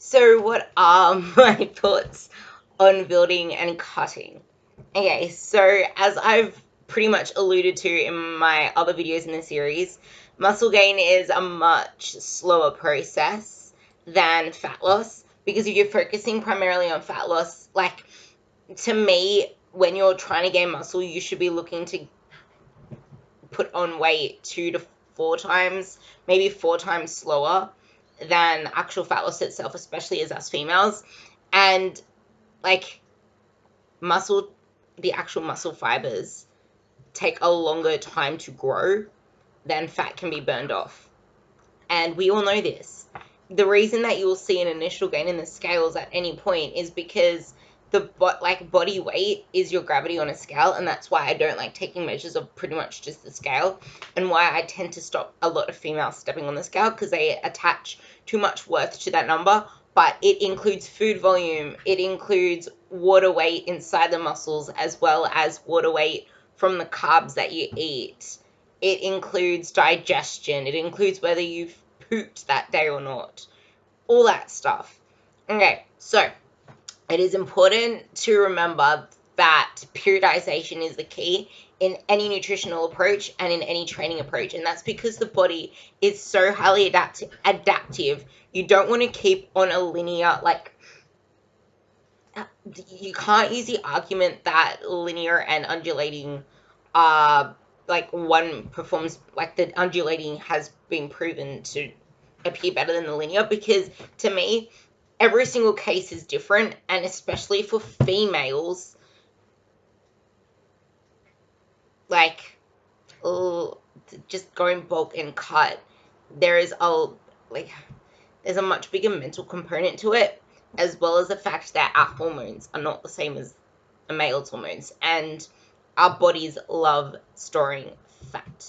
So what are my thoughts on building and cutting? Okay, so as I've pretty much alluded to in my other videos in the series, muscle gain is a much slower process than fat loss, because if you're focusing primarily on fat loss, like, to me, when you're trying to gain muscle, you should be looking to put on weight 2 to 4 times, maybe 4 times slower than actual fat loss itself, especially as us females. And like, muscle, the actual muscle fibers take a longer time to grow than fat can be burned off. And we all know this. The reason that you will see an initial gain in the scales at any point is because the body weight is your gravity on a scale, and that's why I don't like taking measures of pretty much just the scale, and why I tend to stop a lot of females stepping on the scale, because they attach too much worth to that number. But it includes food volume, it includes water weight inside the muscles, as well as water weight from the carbs that you eat. It includes digestion, it includes whether you've pooped that day or not, all that stuff. Okay, so it is important to remember that periodization is the key in any nutritional approach and in any training approach, and that's because the body is so highly adaptive. You don't want to keep on a linear, like, you can't use the argument that linear and undulating like, one performs, like, the undulating has been proven to appear better than the linear, because to me every single case is different, and especially for females, like, just going bulk and cut, there is there's a much bigger mental component to it, as well as the fact that our hormones are not the same as a male's hormones, and our bodies love storing fat.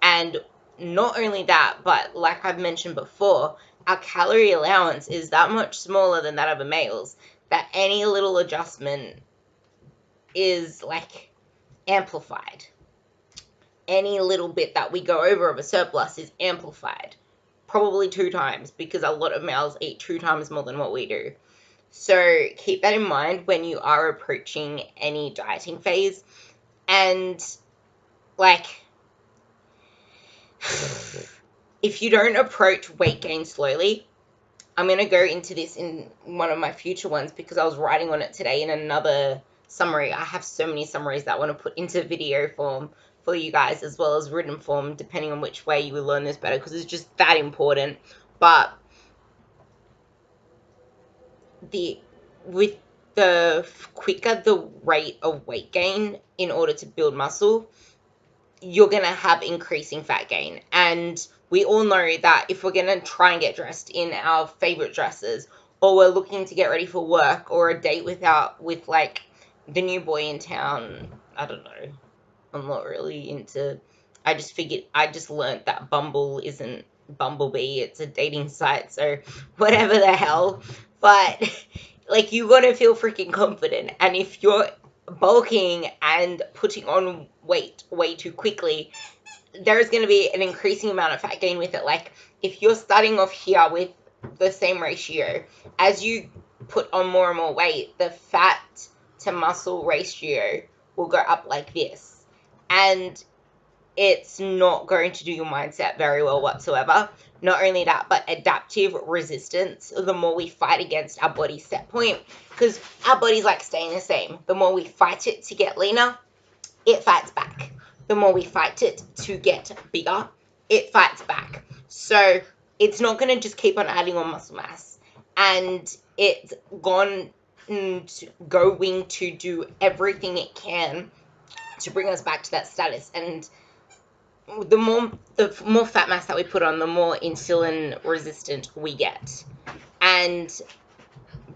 And not only that, but like I've mentioned before, our calorie allowance is that much smaller than that of a male's, that any little adjustment is, like, amplified. Any little bit that we go over of a surplus is amplified, probably 2 times, because a lot of males eat 2 times more than what we do. So keep that in mind when you are approaching any dieting phase. And, like, if you don't approach weight gain slowly, I'm going to go into this in one of my future ones, because I was writing on it today in another summary. I have so many summaries that I want to put into video form for you guys, as well as written form, depending on which way you will learn this better, because it's just that important. But with the quicker the rate of weight gain in order to build muscle, you're going to have increasing fat gain. And we all know that if we're going to try and get dressed in our favorite dresses, or we're looking to get ready for work or a date with like the new boy in town, I don't know, I'm not really into, I just learned that Bumble isn't Bumblebee, it's a dating site, so whatever the hell. But like, you want to feel freaking confident, and if you're bulking and putting on weight way too quickly, there's going to be an increasing amount of fat gain with it. Like, if you're starting off here with the same ratio, as you put on more and more weight, the fat to muscle ratio will go up like this, and it's not going to do your mindset very well whatsoever. Not only that, but adaptive resistance, the more we fight against our body set point, because our body's like staying the same. The more we fight it to get leaner, it fights back. The more we fight it to get bigger, it fights back. So it's not going to just keep on adding on muscle mass, and it's going to do everything it can to bring us back to that status. And the more fat mass that we put on, the more insulin resistant we get. And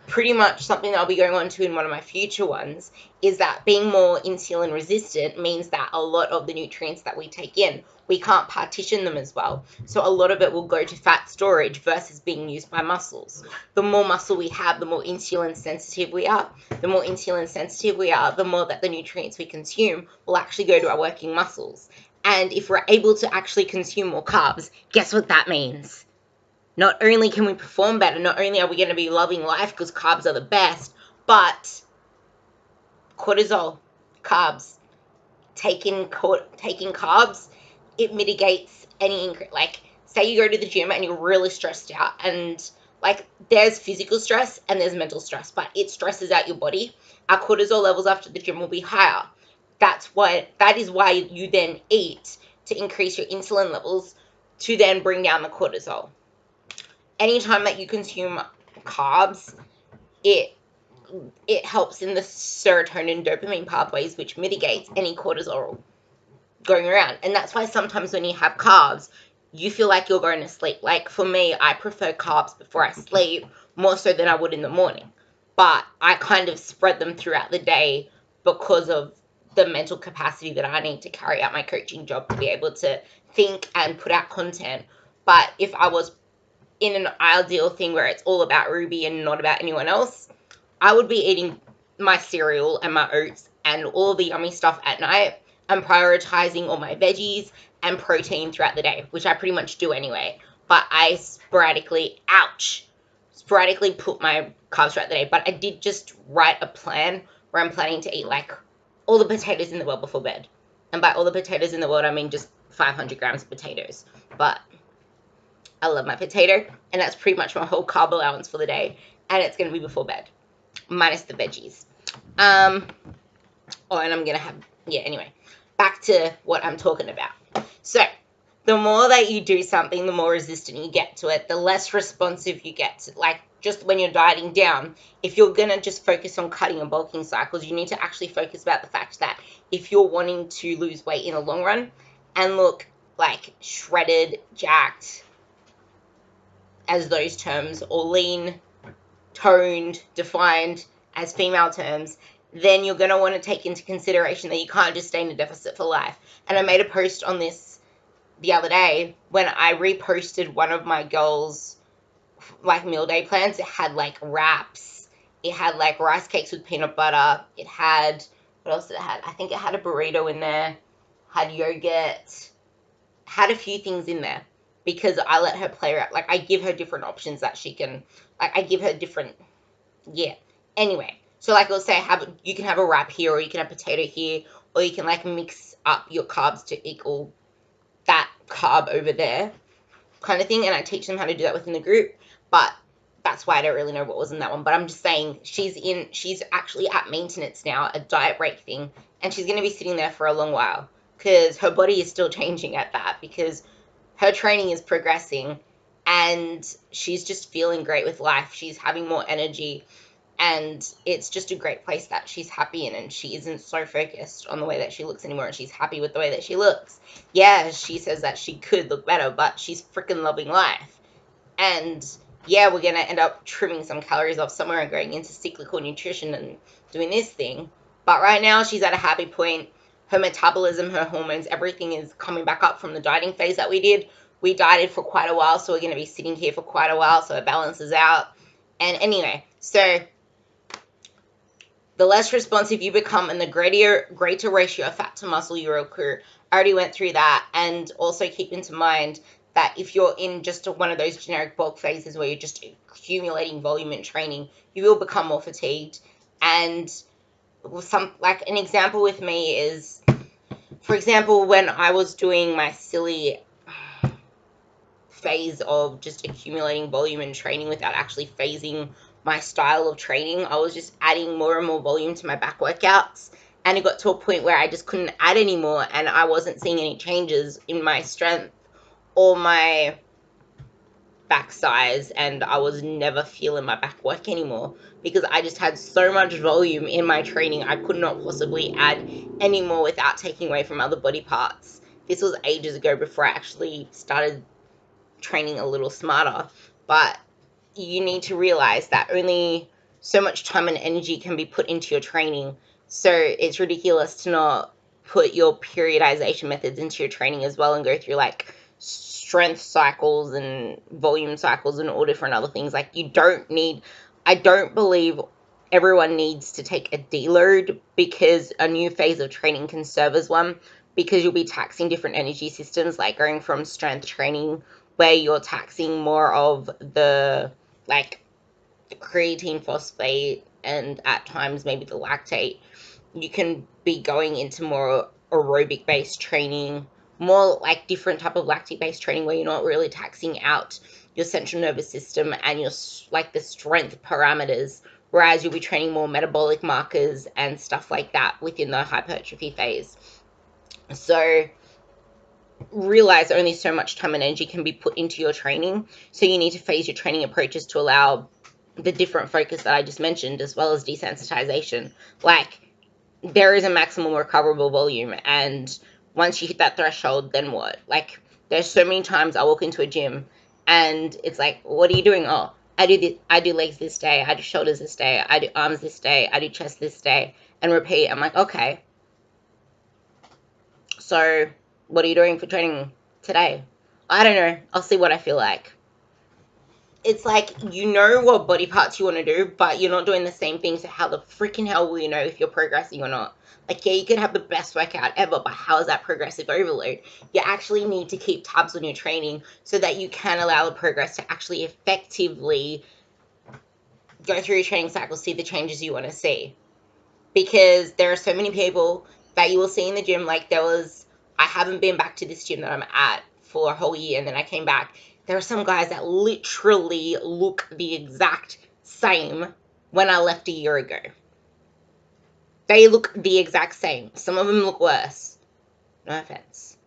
pretty much something that I'll be going on to in one of my future ones is that being more insulin resistant means that a lot of the nutrients that we take in, we can't partition them as well. So a lot of it will go to fat storage versus being used by muscles. The more muscle we have, the more insulin sensitive we are. The more insulin sensitive we are, the more that the nutrients we consume will actually go to our working muscles. And if we're able to actually consume more carbs, guess what that means? not only can we perform better, not only are we going to be loving life because carbs are the best, but cortisol, carbs, taking carbs, it mitigates any increase. Like, say you go to the gym and you're really stressed out, and like there's physical stress and there's mental stress, but it stresses out your body. Our cortisol levels after the gym will be higher. That is why you then eat, to increase your insulin levels, to then bring down the cortisol. Anytime that you consume carbs, it it helps in the serotonin dopamine pathways, which mitigates any cortisol going around. And that's why sometimes when you have carbs, you feel like you're going to sleep. Like for me, I prefer carbs before I sleep more so than I would in the morning. But I kind of spread them throughout the day because of the mental capacity that I need to carry out my coaching job, to be able to think and put out content. But if I was in an ideal thing where it's all about Ruby and not about anyone else, I would be eating my cereal and my oats and all the yummy stuff at night, and prioritizing all my veggies and protein throughout the day, which I pretty much do anyway. But I sporadically put my carbs throughout the day. But I did just write a plan where I'm planning to eat like all the potatoes in the world before bed. And by all the potatoes in the world, I mean just 500 grams of potatoes. But I love my potato, and that's pretty much my whole carb allowance for the day. And it's going to be before bed, minus the veggies. And I'm going to have, yeah, anyway, back to what I'm talking about. So the more that you do something, the more resistant you get to it, the less responsive you get to, like, just when you're dieting down. If you're going to just focus on cutting and bulking cycles, you need to actually focus about the fact that if you're wanting to lose weight in the long run and look like shredded, jacked, as those terms, or lean, toned, defined as female terms, then you're going to want to take into consideration that you can't just stay in a deficit for life. And I made a post on this the other day when I reposted one of my girls' like meal day plans. It had like wraps, it had like rice cakes with peanut butter, it had, what else did it have? I think it had a burrito in there, had yogurt, had a few things in there, because I let her play around. Like, I give her different options that she can, like, I give her different, yeah. Anyway, so like, let's say you can have a wrap here, or you can have potato here, or you can like mix up your carbs to equal that carb over there, kind of thing. And I teach them how to do that within the group. But that's why I don't really know what was in that one. But I'm just saying, she's actually at maintenance now, a diet break thing, and she's going to be sitting there for a long while, because her body is still changing at that, because her training is progressing, and she's just feeling great with life. She's having more energy, and it's just a great place that she's happy in, and she isn't so focused on the way that she looks anymore, and she's happy with the way that she looks. Yeah, she says that she could look better, but she's freaking loving life. And yeah, we're going to end up trimming some calories off somewhere and going into cyclical nutrition and doing this thing. But right now, she's at a happy point. Her metabolism, her hormones, everything is coming back up from the dieting phase that we did. We dieted for quite a while, so we're going to be sitting here for quite a while, so it balances out. And anyway, so the less responsive you become and the greater ratio of fat to muscle you accrue. I already went through that. And also keep into mind that if you're in just one of those generic bulk phases where you're just accumulating volume in training, you will become more fatigued. And like an example with me is, for example, when I was doing my silly phase of just accumulating volume and training without actually phasing my style of training, I was just adding more and more volume to my back workouts, and it got to a point where I just couldn't add anymore, and I wasn't seeing any changes in my strength or my back size, and I was never feeling my back work anymore, because I just had so much volume in my training. I could not possibly add any more without taking away from other body parts. This was ages ago, before I actually started training a little smarter. But you need to realize that only so much time and energy can be put into your training. So it's ridiculous to not put your periodization methods into your training as well, and go through like strength cycles and volume cycles and all different other things. Like, I don't believe everyone needs to take a deload, because a new phase of training can serve as one, because you'll be taxing different energy systems, like going from strength training where you're taxing more of the like the creatine, phosphate, and at times maybe the lactate, you can be going into more aerobic based training, more like different type of lactic based training where you're not really taxing out your central nervous system and your like the strength parameters, whereas you'll be training more metabolic markers and stuff like that within the hypertrophy phase. So realize only so much time and energy can be put into your training, so you need to phase your training approaches to allow the different focus that I just mentioned, as well as desensitization. Like, there is a maximum recoverable volume, and once you hit that threshold, then what? Like, there's so many times I walk into a gym and it's like, what are you doing? Oh, I do this, I do legs this day, I do shoulders this day, I do arms this day, I do chest this day, and repeat. I'm like, okay, so what are you doing for training today? I don't know, I'll see what I feel like. It's like, you know what body parts you want to do, but you're not doing the same thing, so how the freaking hell will you know if you're progressing or not? Like, yeah, you could have the best workout ever, but how is that progressive overload? You actually need to keep tabs on your training so that you can allow the progress to actually effectively go through your training cycle, see the changes you want to see. Because there are so many people that you will see in the gym, like I haven't been back to this gym that I'm at for a whole year, and then I came back. There are some guys that literally look the exact same when I left a year ago. They look the exact same. Some of them look worse. No offense.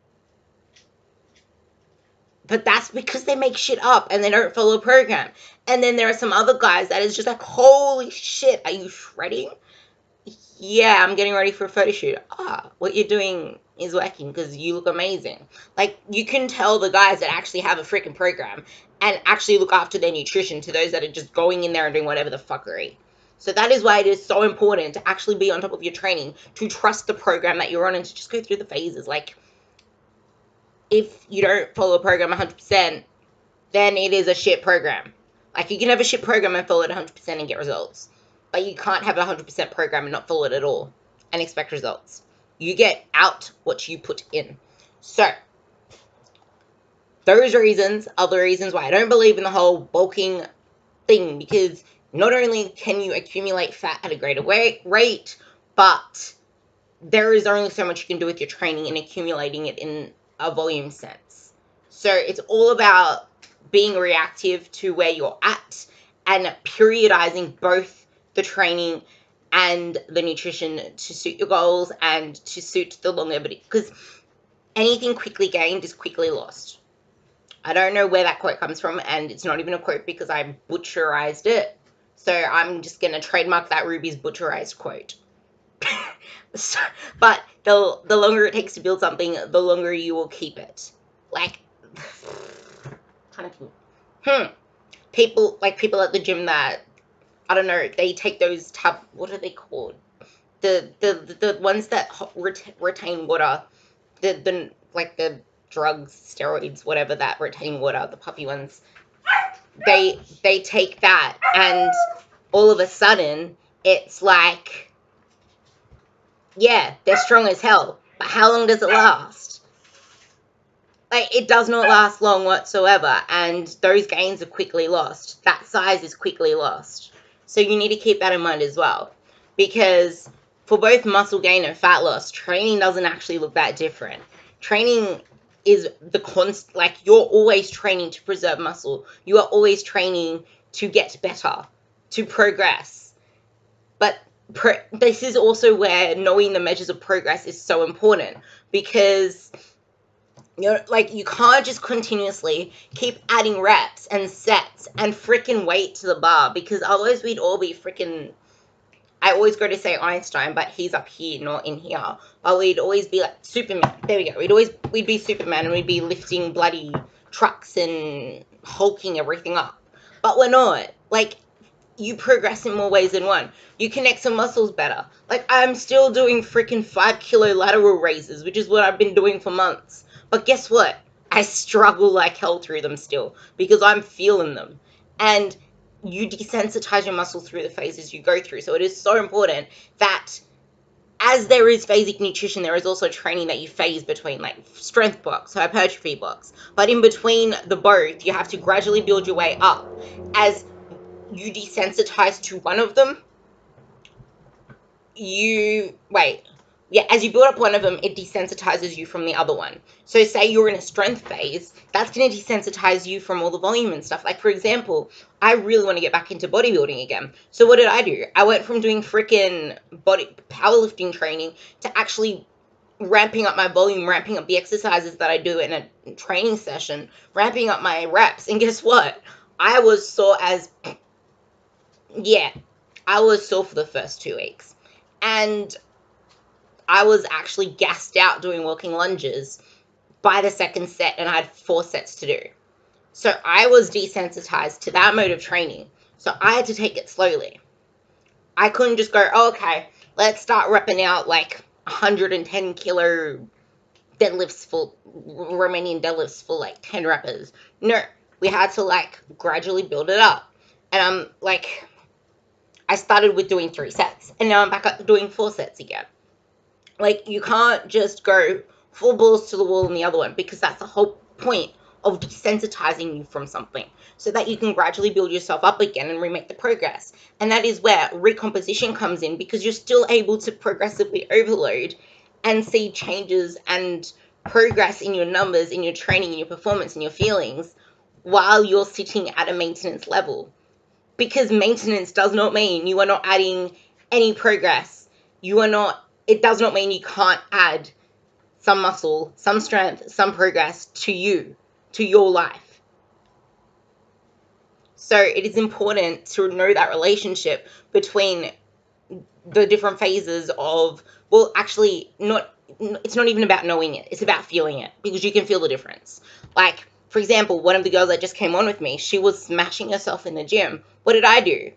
But that's because they make shit up and they don't follow a program. And then there are some other guys that is just like, holy shit, are you shredding? Yeah, I'm getting ready for a photo shoot. What you're doing is working because you look amazing. Like, you can tell the guys that actually have a freaking program and actually look after their nutrition to those that are just going in there and doing whatever the fuckery. So that is why it is so important to actually be on top of your training, to trust the program that you're on, and to just go through the phases. Like, if you don't follow a program 100%, then it is a shit program. Like, you can have a shit program and follow it 100% and get results. But you can't have a 100% program and not follow it at all and expect results. You get out what you put in. So, those reasons are the reasons why I don't believe in the whole bulking thing, because not only can you accumulate fat at a greater rate, but there is only so much you can do with your training and accumulating it in a volume sense. So it's all about being reactive to where you're at and periodizing both the training and the nutrition to suit your goals and to suit the longevity. Because anything quickly gained is quickly lost. I don't know where that quote comes from, and it's not even a quote because I butcherized it. So I'm just going to trademark that Ruby's butcherized quote. But the longer it takes to build something, the longer you will keep it. Like, trying to people at the gym that, I don't know, they take those what are they called? The ones that retain water, the like the drugs, steroids, whatever, that retain water, the puffy ones. They take that, and all of a sudden it's like, yeah, they're strong as hell, but how long does it last? Like, it does not last long whatsoever, and those gains are quickly lost. That size is quickly lost. So you need to keep that in mind as well, because for both muscle gain and fat loss, training doesn't actually look that different. Training is like, you're always training to preserve muscle. You are always training to get better, to progress. But this is also where knowing the measures of progress is so important, because like, you can't just continuously keep adding reps and sets and freaking weight to the bar, because otherwise we'd all be freaking, I always go to say Einstein, but he's up here, not in here. But we'd always be like Superman. There we go. We'd be Superman, and we'd be lifting bloody trucks and hulking everything up. But we're not. Like, you progress in more ways than one. You connect some muscles better. Like, I'm still doing freaking 5-kilo lateral raises, which is what I've been doing for months. But guess what? I struggle like hell through them still, because I'm feeling them. And you desensitize your muscle through the phases you go through. So it is so important that as there is phasic nutrition, there is also training that you phase between, like strength blocks, so hypertrophy blocks. But in between the both, you have to gradually build your way up. As you desensitize to one of them, as you build up one of them, it desensitizes you from the other one. So say you're in a strength phase, that's going to desensitize you from all the volume and stuff. Like, for example, I really want to get back into bodybuilding again. So what did I do? I went from doing freaking body powerlifting training to actually ramping up my volume, ramping up the exercises that I do in a training session, ramping up my reps. And guess what? I was sore as, yeah, I was sore for the first 2 weeks. And I was actually gassed out doing walking lunges by the second set, and I had 4 sets to do. So I was desensitized to that mode of training. So I had to take it slowly. I couldn't just go, oh, okay, let's start repping out like 110 kilo deadlifts for Romanian deadlifts for like 10 reppers. No, we had to like gradually build it up. And I'm like, I started with doing 3 sets, and now I'm back up doing 4 sets again. Like, you can't just go full balls to the wall in the other one, because that's the whole point of desensitizing you from something, so that you can gradually build yourself up again and remake the progress. And that is where recomposition comes in, because you're still able to progressively overload and see changes and progress in your numbers, in your training, in your performance, in your feelings, while you're sitting at a maintenance level. Because maintenance does not mean you are not adding any progress. It does not mean you can't add some muscle, some strength, some progress to you, to your life. So it is important to know that relationship between the different phases of, well, actually, it's not even about knowing it. It's about feeling it, because you can feel the difference. Like, for example, one of the girls that just came on with me, she was smashing herself in the gym. What did I do?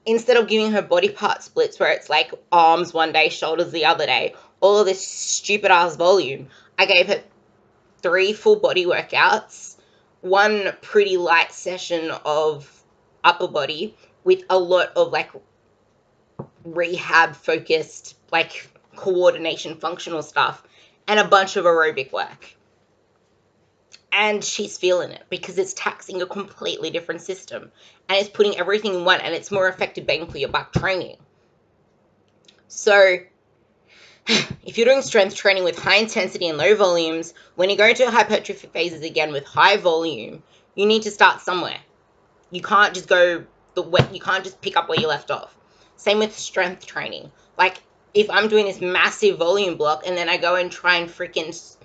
Instead of giving her body part splits where it's like arms one day, shoulders the other day, all of this stupid ass volume, I gave her 3 full body workouts, 1 pretty light session of upper body with a lot of like rehab focused, like coordination functional stuff, and a bunch of aerobic work. And she's feeling it, because it's taxing a completely different system, and it's putting everything in one, and it's more effective bang for your buck training. So if you're doing strength training with high intensity and low volumes, when you go into hypertrophy phases again with high volume, you need to start somewhere. You can't just you can't just pick up where you left off. Same with strength training. Like, if I'm doing this massive volume block and then I go and try and freaking,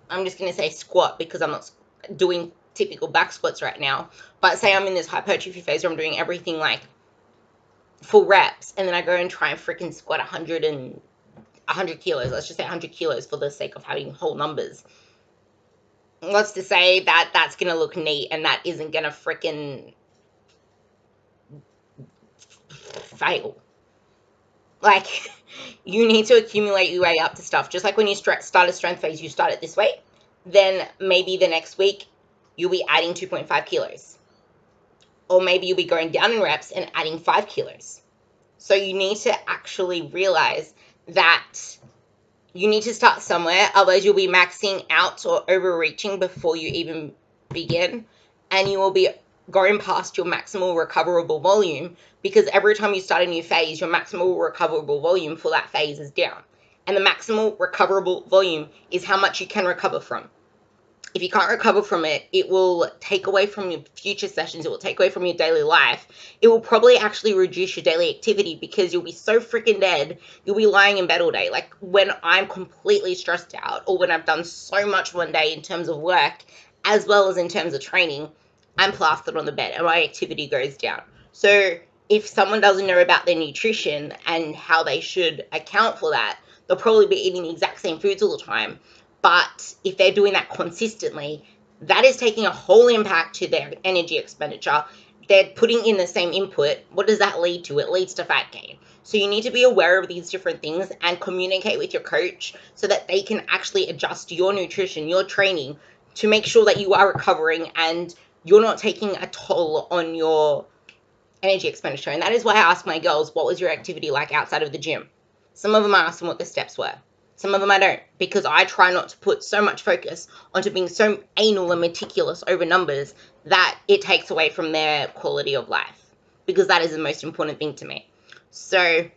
I'm just going to say squat, because I'm not doing typical back squats right now. But say I'm in this hypertrophy phase where I'm doing everything like full reps, and then I go and try and freaking squat 100 kilos. Let's just say 100 kilos for the sake of having whole numbers. Let's just say that that's going to look neat, and that isn't going to freaking fail. Like, you need to accumulate your way up to stuff. Just like when you start a strength phase, you start it this way. Then maybe the next week, you'll be adding 2.5 kilos. Or maybe you'll be going down in reps and adding 5 kilos. So you need to actually realize that you need to start somewhere. Otherwise, you'll be maxing out or overreaching before you even begin. And you will be going past your maximal recoverable volume, because every time you start a new phase, your maximal recoverable volume for that phase is down. And the maximal recoverable volume is how much you can recover from. If you can't recover from it, it will take away from your future sessions. It will take away from your daily life. It will probably actually reduce your daily activity, because you'll be so freaking dead. You'll be lying in bed all day. Like, when I'm completely stressed out, or when I've done so much one day in terms of work, as well as in terms of training, I'm plastered on the bed and my activity goes down. So if someone doesn't know about their nutrition and how they should account for that, they'll probably be eating the exact same foods all the time. But if they're doing that consistently, that is taking a whole impact to their energy expenditure. They're putting in the same input. What does that lead to? It leads to fat gain. So you need to be aware of these different things and communicate with your coach, so that they can actually adjust your nutrition, your training, to make sure that you are recovering and you're not taking a toll on your energy expenditure. And that is why I ask my girls, what was your activity like outside of the gym? Some of them I asked them what the steps were. Some of them I don't, because I try not to put so much focus onto being so anal and meticulous over numbers that it takes away from their quality of life, because that is the most important thing to me. So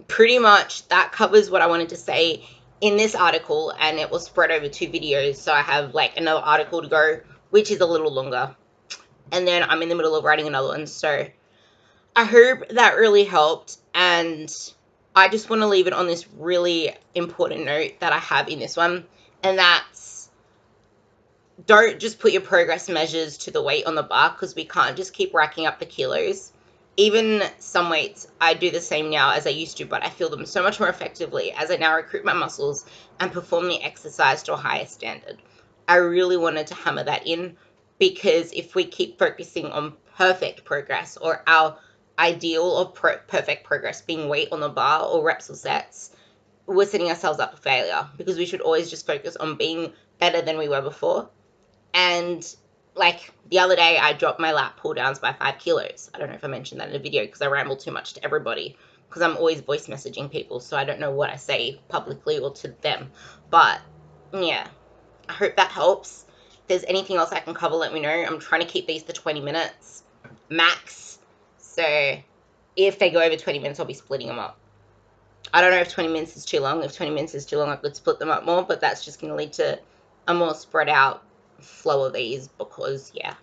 pretty much that covers what I wanted to say in this article, and it was spread over 2 videos, so I have like another article to go, which is a little longer, and then I'm in the middle of writing another one. So I hope that really helped, and I just want to leave it on this really important note that I have in this one, and that's, don't just put your progress measures to the weight on the bar, because we can't just keep racking up the kilos. Even some weights, I do the same now as I used to, but I feel them so much more effectively as I now recruit my muscles and perform the exercise to a higher standard. I really wanted to hammer that in, because if we keep focusing on perfect progress, or our ideal of perfect progress being weight on the bar or reps or sets, we're setting ourselves up for failure, because we should always just focus on being better than we were before. And like the other day, I dropped my lat pull downs by 5 kilos. I don't know if I mentioned that in a video, because I ramble too much to everybody, because I'm always voice messaging people, so I don't know what I say publicly or to them. But yeah, I hope that helps. If there's anything else I can cover, let me know. I'm trying to keep these to 20 minutes max. So if they go over 20 minutes, I'll be splitting them up. I don't know if 20 minutes is too long. If 20 minutes is too long, I could split them up more, but that's just going to lead to a more spread out flow of these, because, yeah,